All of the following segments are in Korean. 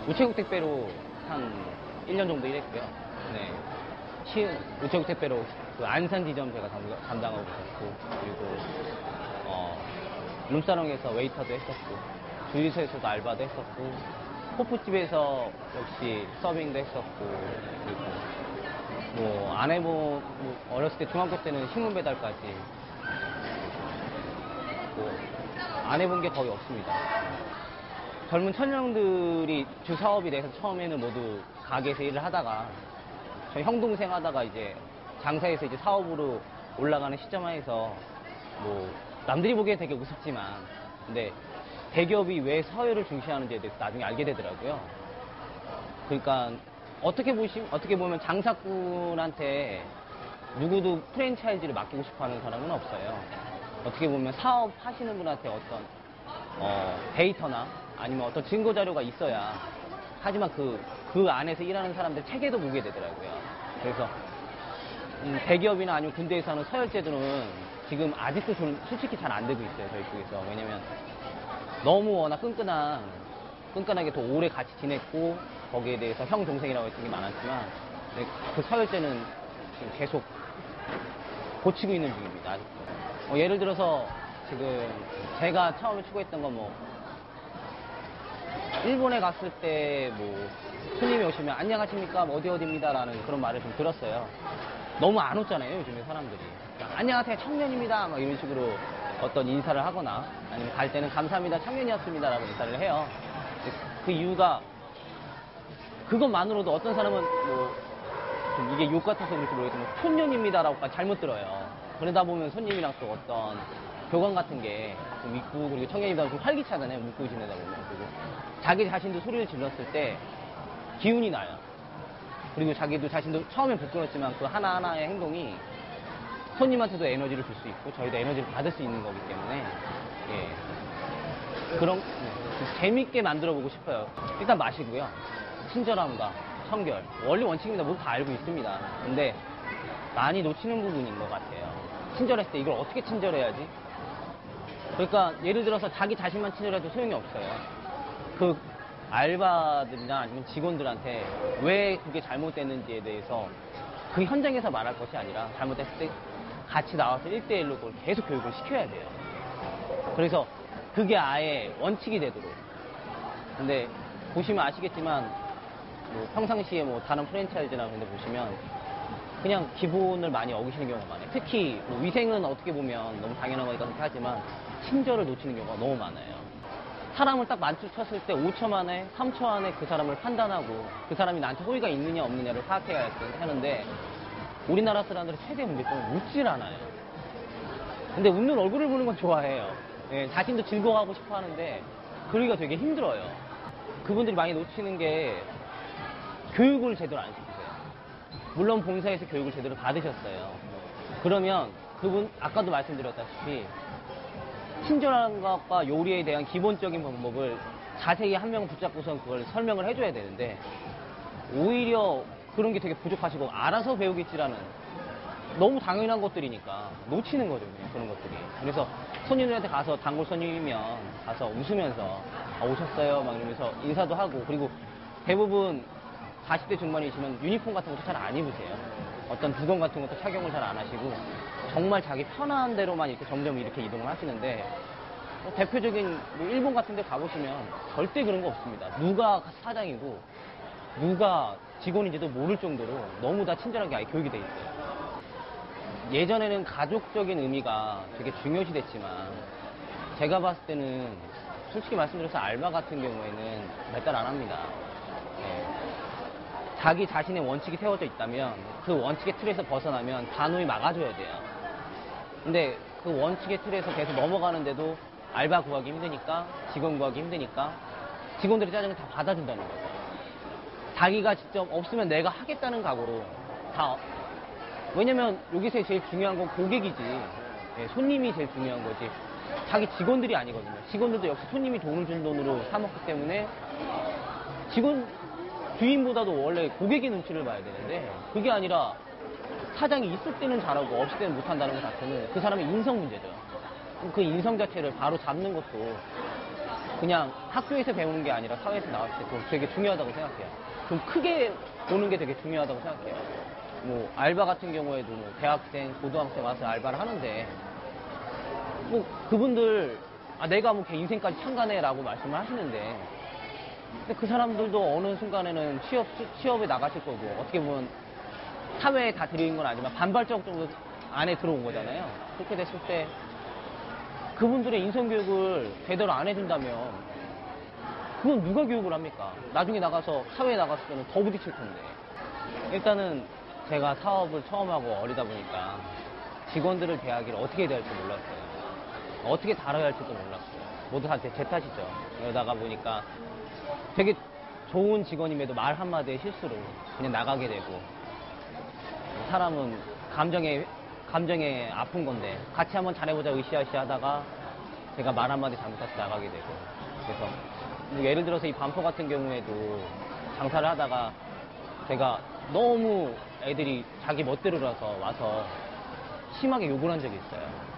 우체국 택배로 한 1년 정도 일했고요. 네. 우체국 택배로 그 안산 지점 제가 담당하고 있었고, 그리고, 룸사롱에서 웨이터도 했었고, 주유소에서도 알바도 했었고, 호프집에서 역시 서빙도 했었고, 그리고, 어렸을 때 중학교 때는 신문 배달까지, 안 해본 게 거의 없습니다. 젊은 청년들이 주 사업이 돼서 처음에는 모두 가게에서 일을 하다가 저희 형 동생 하다가 이제 장사해서 이제 사업으로 올라가는 시점에서 뭐 남들이 보기엔 되게 우습지만 근데 대기업이 왜 서열을 중시하는지에 대해서 나중에 알게 되더라고요. 그러니까 어떻게 보면 장사꾼한테 누구도 프랜차이즈를 맡기고 싶어하는 사람은 없어요. 어떻게 보면 사업하시는 분한테 어떤 데이터나 아니면 어떤 증거 자료가 있어야 하지만 그 안에서 일하는 사람들 체계도 보게 되더라고요. 그래서 대기업이나 아니면 군대에서 하는 서열제도는 지금 아직도 솔직히 잘 안 되고 있어요. 저희 쪽에서. 왜냐면 너무 워낙 끈끈하게 더 오래 같이 지냈고 거기에 대해서 형 동생이라고 했던 게 많았지만 그 서열제는 지금 계속 고치고 있는 중입니다. 아직도. 예를 들어서 지금 제가 처음에 추구했던 건 일본에 갔을 때 손님이 오시면 안녕하십니까 어디입니다 라는 그런 말을 좀 들었어요. 너무 안 웃잖아요 요즘에 사람들이. 그러니까, 안녕하세요 청년입니다 막 이런 식으로 어떤 인사를 하거나 아니면 갈 때는 감사합니다 청년이었습니다 라고 인사를 해요. 그 이유가 그것만으로도 어떤 사람은 좀 이게 욕 같아서 그럴지 모르겠지만 촌년입니다 라고까지 잘못 들어요. 그러다 보면 손님이랑 또 어떤 교감 같은 게 좀 있고, 그리고 청년이다 좀 활기차잖아요, 묻고 지내다 보면. 그리고 자기 자신도 소리를 질렀을 때 기운이 나요. 그리고 자신도 처음엔 부끄럽지만 그 하나하나의 행동이 손님한테도 에너지를 줄 수 있고, 저희도 에너지를 받을 수 있는 거기 때문에, 그런, 재밌게 만들어 보고 싶어요. 일단 마시고요. 친절함과 청결. 원리 원칙입니다. 모두 다 알고 있습니다. 근데 많이 놓치는 부분인 것 같아요. 친절했을 때 이걸 어떻게 친절해야지? 그러니까 예를 들어서 자기 자신만 친절해도 소용이 없어요. 그 알바들이나 아니면 직원들한테 왜 그게 잘못됐는지에 대해서 그 현장에서 말할 것이 아니라 잘못됐을 때 같이 나와서 1대1로 그걸 계속 교육을 시켜야 돼요. 그래서 그게 아예 원칙이 되도록. 근데 보시면 아시겠지만 평상시에 다른 프랜차이즈나 그런 데 보시면 그냥 기본을 많이 어기시는 경우가 많아요. 특히 위생은 어떻게 보면 너무 당연한 거니까 그렇게 하지만 친절을 놓치는 경우가 너무 많아요. 사람을 딱 마주쳤을 때 5초 만에 3초 안에 그 사람을 판단하고 그 사람이 나한테 호의가 있느냐 없느냐를 파악해야 하는데 우리나라 사람들은 최대 문제점은 웃질 않아요. 근데 웃는 얼굴을 보는 건 좋아해요. 자신도 즐거워하고 싶어 하는데 그러기가 되게 힘들어요. 그분들이 많이 놓치는 게 교육을 제대로 안 시키세요. 물론 본사에서 교육을 제대로 받으셨어요. 그러면 그분 아까도 말씀드렸다시피 친절한 것과 요리에 대한 기본적인 방법을 자세히 한 명을 붙잡고선 그걸 설명을 해줘야 되는데 오히려 그런 게 되게 부족하시고 알아서 배우겠지라는 너무 당연한 것들이니까 놓치는 거죠, 그런 것들이. 그래서 손님들한테 가서 단골 손님이면 가서 웃으면서 오셨어요 막 이러면서 인사도 하고, 그리고 대부분 40대 중반이시면 유니폼 같은 것도 잘 안 입으세요. 어떤 두건 같은 것도 착용을 잘 안 하시고 정말 자기 편한 대로만 이렇게 점점 이렇게 이동을 하시는데 대표적인 일본 같은 데 가보시면 절대 그런 거 없습니다. 누가 사장이고 누가 직원인지도 모를 정도로 너무 다 친절하게 아예 교육이 돼 있어요. 예전에는 가족적인 의미가 되게 중요시 됐지만 제가 봤을 때는 솔직히 말씀드려서 알바 같은 경우에는 몇 달 안 합니다. 자기 자신의 원칙이 세워져 있다면 그 원칙의 틀에서 벗어나면 단호히 막아줘야 돼요. 근데 그 원칙의 틀에서 계속 넘어가는데도 알바 구하기 힘드니까, 직원 구하기 힘드니까 직원들의 짜증을 다 받아준다는 거죠. 자기가 직접 없으면 내가 하겠다는 각오로 다. 왜냐면 여기서 제일 중요한 건 고객이지. 예, 손님이 제일 중요한 거지. 자기 직원들이 아니거든요. 직원들도 역시 손님이 돈을 준 돈으로 사 먹기 때문에 직원 주인보다도 원래 고객의 눈치를 봐야 되는데 그게 아니라 사장이 있을 때는 잘하고 없을 때는 못한다는 것 자체는 그 사람의 인성 문제죠. 그 인성 자체를 바로 잡는 것도 그냥 학교에서 배우는 게 아니라 사회에서 나왔을 때 되게 중요하다고 생각해요. 좀 크게 보는 게 되게 중요하다고 생각해요. 뭐 알바 같은 경우에도 뭐 대학생, 고등학생 와서 알바를 하는데 뭐 그분들 내가 뭐 걔 인생까지 참가네라고 말씀을 하시는데 근데 그 사람들도 어느 순간에는 취업에 나가실 거고 어떻게 보면 사회에 다 들여인 건 아니지만 반발적 정도 안에 들어온 거잖아요. 그렇게 됐을 때 그분들의 인성교육을 제대로 안 해준다면 그건 누가 교육을 합니까? 나중에 나가서 사회에 나갔을 때는 더 부딪힐 텐데. 일단은 제가 사업을 처음 하고 어리다 보니까 직원들을 대하기를 어떻게 대할지 몰랐어요. 어떻게 다뤄야 할지도 몰랐어요. 모두 다 제 탓이죠. 그러다가 보니까 되게 좋은 직원임에도 말 한마디의 실수로 그냥 나가게 되고 사람은 감정에 아픈 건데 같이 한번 잘해보자 으쌰으쌰 하다가 제가 말 한마디 잘못해서 나가게 되고 그래서 뭐 예를 들어서 이 반포 같은 경우에도 장사를 하다가 제가 너무 애들이 자기 멋대로라서 와서 심하게 욕을 한 적이 있어요.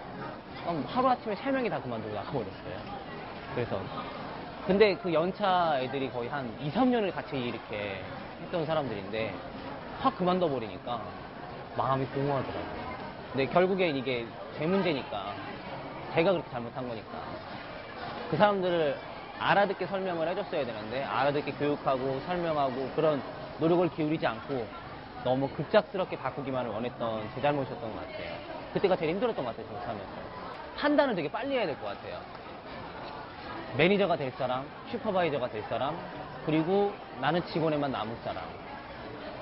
하루아침에 3명이 다 그만두고 나가버렸어요. 그래서 근데 그 연차 애들이 거의 한 2, 3년을 같이 이렇게 했던 사람들인데 확 그만둬 버리니까 마음이 공허하더라고요. 근데 결국엔 이게 제 문제니까 제가 그렇게 잘못한 거니까 그 사람들을 알아듣게 설명을 해줬어야 되는데 알아듣게 교육하고 설명하고 그런 노력을 기울이지 않고 너무 급작스럽게 바꾸기만을 원했던 제 잘못이었던 것 같아요. 그때가 제일 힘들었던 것 같아요. 정치하면서 판단을 되게 빨리 해야 될 것 같아요. 매니저가 될 사람, 슈퍼바이저가 될 사람, 그리고 나는 직원에만 남을 사람.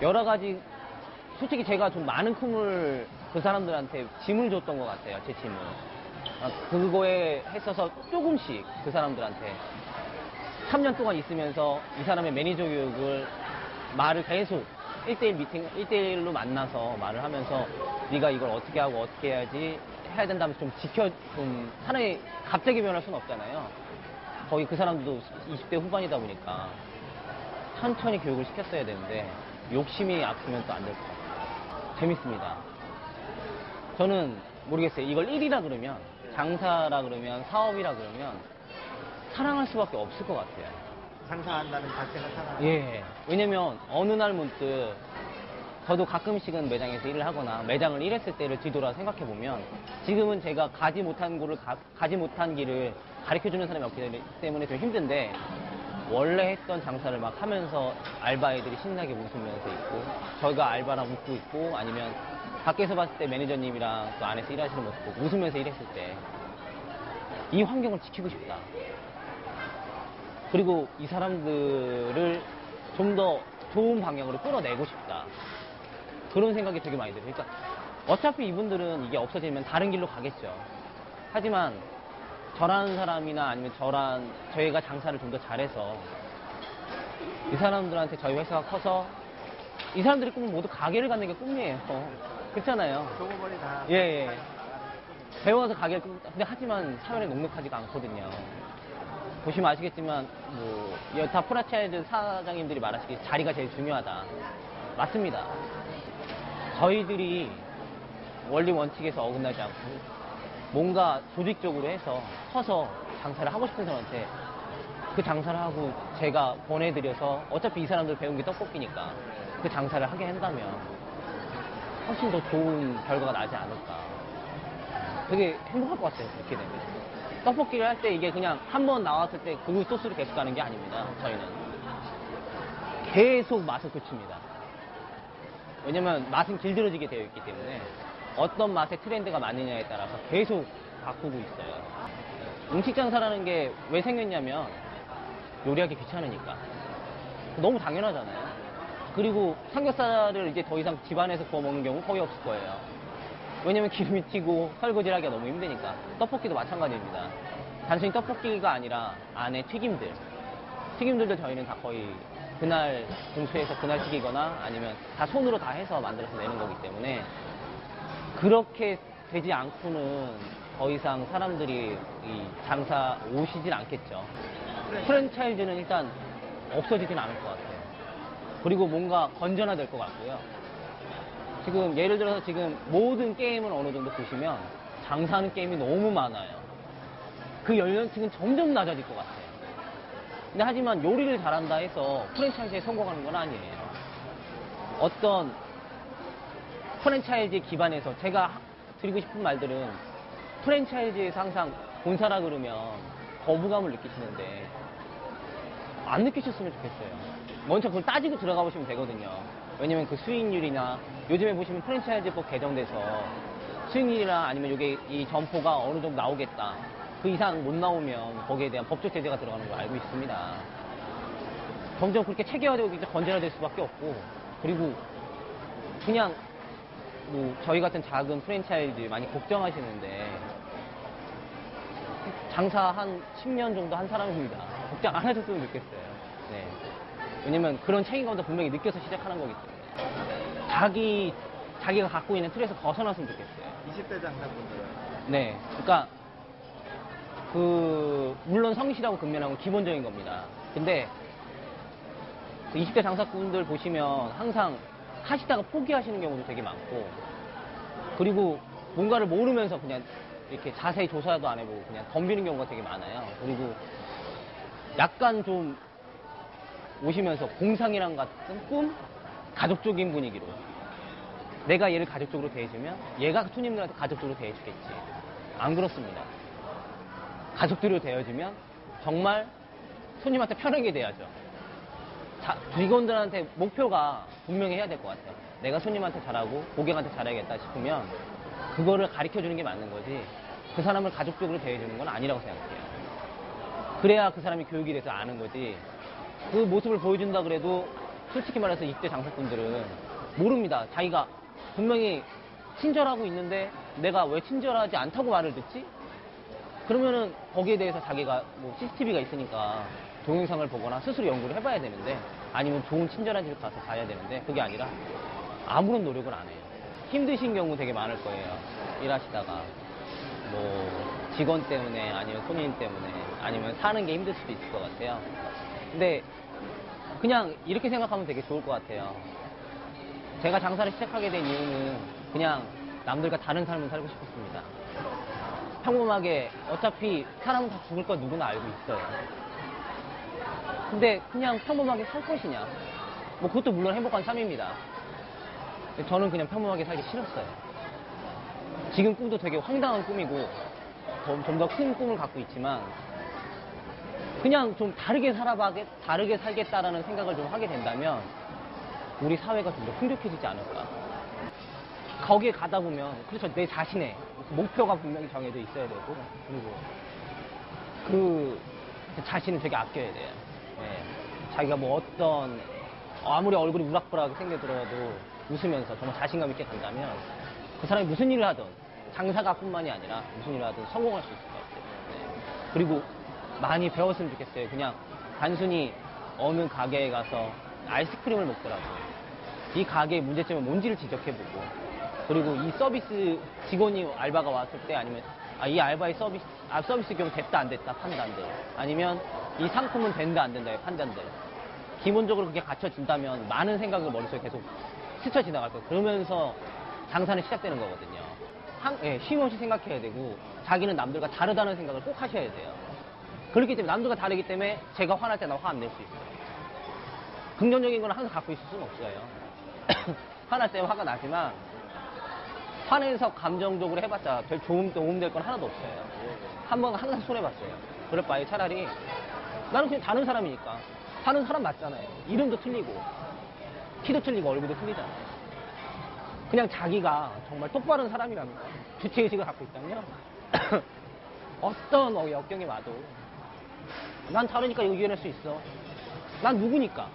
여러 가지 솔직히 제가 좀 많은 꿈을 그 사람들한테 짐을 줬던 것 같아요. 제 짐을. 그거에 했어서 조금씩 그 사람들한테 3년 동안 있으면서 이 사람의 매니저 교육을 말을 계속 1대1 미팅, 1대1로 만나서 말을 하면서 네가 이걸 어떻게 하고 어떻게 해야지 해야 된다면서 좀 사람이 갑자기 변할 수는 없잖아요. 거의 그 사람들도 20대 후반이다 보니까 천천히 교육을 시켰어야 되는데 욕심이 앞서면 또 안 될 것 같아요. 재밌습니다. 저는 모르겠어요. 이걸 일이라 그러면 장사라 그러면 사업이라 그러면 사랑할 수밖에 없을 것 같아요. 장사한다는 자체가 사랑. 예. 왜냐면 어느 날 문득 저도 가끔씩은 매장에서 일을 하거나 매장을 일했을 때를 뒤돌아 생각해 보면 지금은 제가 가지 못한 길을 가르쳐주는 사람이 없기 때문에 좀 힘든데 원래 했던 장사를 막 하면서 알바 애들이 신나게 웃으면서 있고 저희가 알바랑 웃고 있고 아니면 밖에서 봤을 때 매니저님이랑 또 안에서 일하시는 모습 보고 웃으면서 일했을 때 이 환경을 지키고 싶다. 그리고 이 사람들을 좀 더 좋은 방향으로 끌어내고 싶다. 그런 생각이 되게 많이 들어요. 그러니까 어차피 이분들은 이게 없어지면 다른 길로 가겠죠. 하지만 저라는 사람이나 아니면 저희가 장사를 좀 더 잘해서 이 사람들한테 저희 회사가 커서 이 사람들의 꿈은 모두 가게를 갖는 게 꿈이에요. 그렇잖아요. 종업원이 다. 예, 예. 배워서 가게를 근데 하지만 사회에 녹록하지가 않거든요. 보시면 아시겠지만 뭐 여타 프랜차이즈 사장님들이 말하시기에 자리가 제일 중요하다. 맞습니다. 저희들이 원리 원칙에서 어긋나지 않고 뭔가 조직적으로 해서 커서 장사를 하고 싶은 사람한테 그 장사를 하고 제가 보내드려서 어차피 이 사람들 배운 게 떡볶이니까 그 장사를 하게 한다면 훨씬 더 좋은 결과가 나지 않을까. 되게 행복할 것 같아요. 그렇게 되면. 떡볶이를 할 때 이게 그냥 한 번 나왔을 때 그 소스를 계속 가는 게 아닙니다. 저희는 계속 맛을 고칩니다. 왜냐면 맛은 길들여지게 되어 있기 때문에 어떤 맛의 트렌드가 맞느냐에 따라서 계속 바꾸고 있어요. 음식 장사라는 게 왜 생겼냐면 요리하기 귀찮으니까. 너무 당연하잖아요. 그리고 삼겹살을 이제 더 이상 집안에서 구워 먹는 경우 거의 없을 거예요. 왜냐면 기름이 튀고 설거지를 하기가 너무 힘드니까. 떡볶이도 마찬가지입니다. 단순히 떡볶이가 아니라 안에 튀김들도 저희는 다 거의 그날 공수해서 그날 튀기거나 아니면 다 손으로 다 해서 만들어서 내는 거기 때문에 그렇게 되지 않고는 더 이상 사람들이 이 장사 오시진 않겠죠. 프랜차이즈는 일단 없어지진 않을 것 같아요. 그리고 뭔가 건전화될 것 같고요. 지금 예를 들어서 지금 모든 게임을 어느 정도 보시면 장사하는 게임이 너무 많아요. 그 연령층은 점점 낮아질 것 같아요. 근데 하지만 요리를 잘한다 해서 프랜차이즈에 성공하는 건 아니에요. 어떤 프랜차이즈 기반에서 제가 드리고 싶은 말들은 프랜차이즈에서 항상 본사라 그러면 거부감을 느끼시는데 안 느끼셨으면 좋겠어요. 먼저 그걸 따지고 들어가 보시면 되거든요. 왜냐면 그 수익률이나 요즘에 보시면 프랜차이즈법 개정돼서 수익률이나 아니면 이게 이 점포가 어느 정도 나오겠다. 그 이상 못 나오면 거기에 대한 법적 제재가 들어가는 걸 알고 있습니다. 점점 그렇게 체계화되고 건전화될 수밖에 없고, 그리고 그냥 뭐 저희 같은 작은 프랜차이즈 많이 걱정하시는데 장사 한 10년 정도 한 사람입니다. 걱정 안 하셨으면 좋겠어요. 네. 왜냐면 그런 책임감도 분명히 느껴서 시작하는 거기 때문에 자기가 갖고 있는 틀에서 벗어났으면 좋겠어요. 20대 장사분들은 네. 그러니까 물론 성실하고 근면하고 기본적인 겁니다. 근데 그 20대 장사꾼들 보시면 항상 하시다가 포기하시는 경우도 되게 많고, 그리고 뭔가를 모르면서 그냥 이렇게 자세히 조사도 안 해보고 그냥 덤비는 경우가 되게 많아요. 그리고 약간 좀 오시면서 공상이랑 같은 꿈? 가족적인 분위기로. 내가 얘를 가족적으로 대해주면 얘가 손님들한테 가족적으로 대해주겠지. 안 그렇습니다. 가족들로 대해주면 정말 손님한테 편하게 대하죠. 직원들한테 목표가 분명히 해야 될 것 같아요. 내가 손님한테 잘하고 고객한테 잘해야겠다 싶으면 그거를 가르쳐주는 게 맞는 거지, 그 사람을 가족적으로 대해주는 건 아니라고 생각해요. 그래야 그 사람이 교육이 돼서 아는 거지, 그 모습을 보여준다 그래도 솔직히 말해서 20대 장사꾼들은 모릅니다. 자기가 분명히 친절하고 있는데 내가 왜 친절하지 않다고 말을 듣지? 그러면은 거기에 대해서 자기가 뭐 CCTV가 있으니까 동영상을 보거나 스스로 연구를 해봐야 되는데, 아니면 좋은 친절한 집 가서 봐야 되는데, 그게 아니라 아무런 노력을 안 해요. 힘드신 경우 되게 많을 거예요. 일하시다가 뭐 직원 때문에 아니면 손님 때문에 아니면 사는 게 힘들 수도 있을 것 같아요. 근데 그냥 이렇게 생각하면 되게 좋을 것 같아요. 제가 장사를 시작하게 된 이유는 그냥 남들과 다른 삶을 살고 싶었습니다. 평범하게, 어차피 사람은 다 죽을 거 누구나 알고 있어요. 근데 그냥 평범하게 살 것이냐, 뭐 그것도 물론 행복한 삶입니다. 저는 그냥 평범하게 살기 싫었어요. 지금 꿈도 되게 황당한 꿈이고 좀 더 큰 꿈을 갖고 있지만, 그냥 좀 다르게 살겠다라는 생각을 좀 하게 된다면 우리 사회가 좀 더 풍족해지지 않을까. 거기에 가다 보면, 그렇죠, 내 자신의 목표가 분명히 정해져 있어야 되고, 그리고 그 자신을 되게 아껴야 돼요. 네. 자기가 뭐 어떤, 아무리 얼굴이 우락부락하게 생겨들어도 웃으면서 정말 자신감 있게 간다면 그 사람이 무슨 일을 하든, 장사가 뿐만이 아니라 무슨 일을 하든 성공할 수 있을 것 같아요. 네. 그리고 많이 배웠으면 좋겠어요. 그냥 단순히 어느 가게에 가서 아이스크림을 먹더라도 이 가게의 문제점은 뭔지를 지적해보고, 그리고 이 서비스 직원이 알바가 왔을 때, 아니면 이 알바의 서비스 경우 됐다 안 됐다 판단들, 아니면 이 상품은 된다 안 된다의 판단들, 기본적으로 그게 갖춰진다면 많은 생각을 머릿속에 계속 스쳐 지나갈 거예요. 그러면서 장사는 시작되는 거거든요. 쉼없이 생각해야 되고, 자기는 남들과 다르다는 생각을 꼭 하셔야 돼요. 그렇기 때문에 남들과 다르기 때문에 제가 화날 때 나 화 안 낼 수 있어요. 긍정적인 건 항상 갖고 있을 수는 없어요. 화날 때 화가 나지만 화내서 감정적으로 해봤자 별 도움될 건 하나도 없어요. 한번 항상 손해봤어요. 그럴 바에 차라리 나는 그냥 다른 사람이니까, 사는 사람 맞잖아요. 이름도 틀리고 키도 틀리고 얼굴도 틀리잖아요. 그냥 자기가 정말 똑바른 사람이라면, 주체의식을 갖고 있다면 어떤 역경이 와도 난 다르니까 이거 이겨낼 수 있어. 난 누구니까.